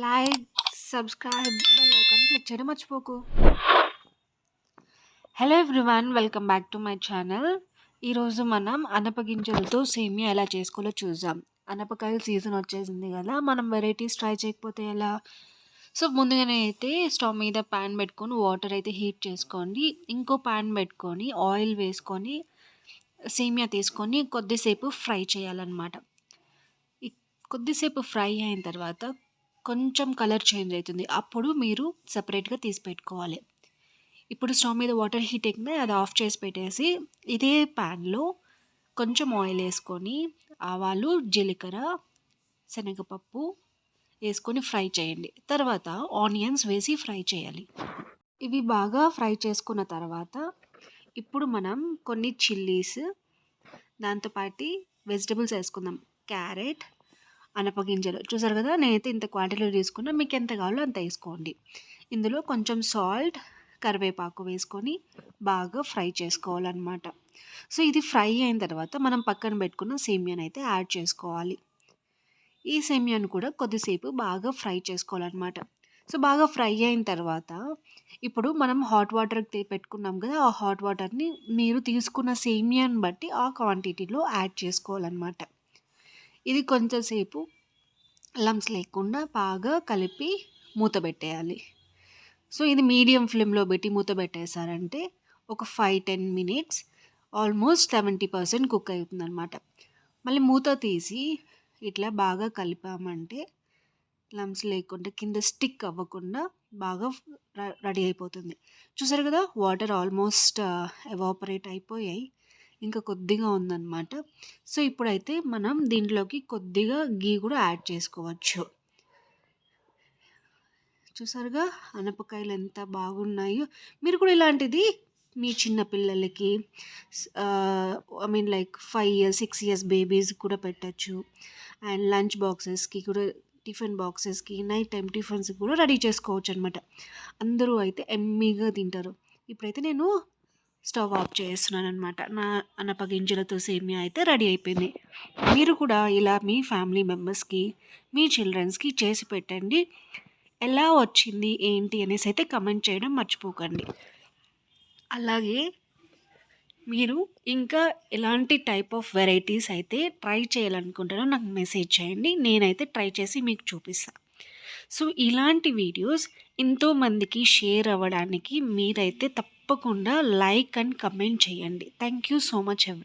Like, subscribe, bell icon click చేయడం మర్చిపోకు. Hello everyone, welcome back to my channel. ఈరోజు మనం అనపగింజలతో సేమియా ఎలా చేసుకోవాలో చూద్దాం. అనపకాయల సీజన్ వచ్చేసింది కదా, మనం వెరైటీస్ ట్రై చేయకపోతే ఎలా? సో ముందుగానే అయితే స్టవ్ మీద ప్యాన్ పెట్టుకొని వాటర్ అయితే హీట్ చేసుకోండి. ఇంకో ప్యాన్ పెట్టుకొని ఆయిల్ వేసుకొని సేమియా తీసుకొని కొద్దిసేపు ఫ్రై చేయాలన్నమాట. కొద్దిసేపు ఫ్రై అయిన తర్వాత కొంచెం కలర్ చేంజ్ అవుతుంది. అప్పుడు మీరు సపరేట్గా తీసి పెట్టుకోవాలి. ఇప్పుడు స్టవ్ మీద వాటర్ హీట్ ఎక్కితే అది ఆఫ్ చేసి పెట్టేసి ఇదే ప్యాన్లో కొంచెం ఆయిల్ వేసుకొని ఆవాలు, జీలకర్ర, శనగపప్పు వేసుకొని ఫ్రై చేయండి. తర్వాత ఆనియన్స్ వేసి ఫ్రై చేయాలి. ఇవి బాగా ఫ్రై చేసుకున్న తర్వాత ఇప్పుడు మనం కొన్ని చిల్లీస్, దాంతోపాటు వెజిటబుల్స్ వేసుకుందాం. క్యారెట్, అనపగింజలు చూసారు కదా, నేనైతే ఇంత క్వాంటిటీలో తీసుకున్నా. మీకు ఎంత కావాలో అంత వేసుకోండి. ఇందులో కొంచెం సాల్ట్, కరివేపాకు వేసుకొని బాగా ఫ్రై చేసుకోవాలన్నమాట. సో ఇది ఫ్రై అయిన తర్వాత మనం పక్కన పెట్టుకున్న సేమియాని అయితే యాడ్ చేసుకోవాలి. ఈ సేమియాను కూడా కొద్దిసేపు బాగా ఫ్రై చేసుకోవాలన్నమాట. సో బాగా ఫ్రై అయిన తర్వాత ఇప్పుడు మనం హాట్ వాటర్ పెట్టుకున్నాం కదా, ఆ హాట్ వాటర్ని మీరు తీసుకున్న సేమియాని బట్టి ఆ క్వాంటిటీలో యాడ్ చేసుకోవాలన్నమాట. ఇది కొంచెంసేపు లంప్స్ లేకుండా బాగా కలిపి మూత పెట్టేయాలి. సో ఇది మీడియం ఫ్లేమ్లో పెట్టి మూత పెట్టేశారంటే ఒక 5-10 మినిట్స్ ఆల్మోస్ట్ 70% కుక్ అవుతుంది అనమాట. మళ్ళీ మూత తీసి ఇట్లా బాగా కలిపామంటే లంప్స్ లేకుండా కింద స్టిక్ అవ్వకుండా బాగా రెడీ అయిపోతుంది. చూసారు కదా, వాటర్ ఆల్మోస్ట్ ఎవాపరేట్ అయిపోయాయి, ఇంకా కొద్దిగా ఉందన్నమాట. సో ఇప్పుడైతే మనం దీంట్లోకి కొద్దిగా గీ కూడా యాడ్ చేసుకోవచ్చు. చూసారుగా అనపకాయలు ఎంత బాగున్నాయో. మీరు కూడా ఇలాంటిది మీ చిన్న పిల్లలకి లైక్ 5 years 6 years బేబీస్ కూడా పెట్టచ్చు. అండ్ లంచ్ బాక్సెస్కి కూడా, టిఫిన్ బాక్సెస్కి, నైట్ టైం టిఫిన్స్కి కూడా రెడీ చేసుకోవచ్చు అనమాట. అందరూ అయితే ఎమ్మీగా తింటారు. ఇప్పుడైతే నేను స్టవ్ ఆఫ్ చేస్తున్నాను అనమాట. నా అనపగింజలతో సేమియా అయితే రెడీ అయిపోయింది. మీరు కూడా ఇలా మీ ఫ్యామిలీ మెంబర్స్కి, మీ చిల్డ్రన్స్కి చేసి పెట్టండి. ఎలా వచ్చింది ఏంటి అనేసి అయితే కమెంట్ చేయడం మర్చిపోకండి. అలాగే మీరు ఇంకా ఎలాంటి టైప్ ఆఫ్ వెరైటీస్ అయితే ట్రై చేయాలనుకుంటారో నాకు మెసేజ్ చేయండి. నేనైతే ట్రై చేసి మీకు చూపిస్తాను. సో ఇలాంటి వీడియోస్ ఎంతోమందికి షేర్ అవ్వడానికి మీరైతే తప్పకుండా లైక్ అండ్ కమెంట్ చేయండి. Thank you so much.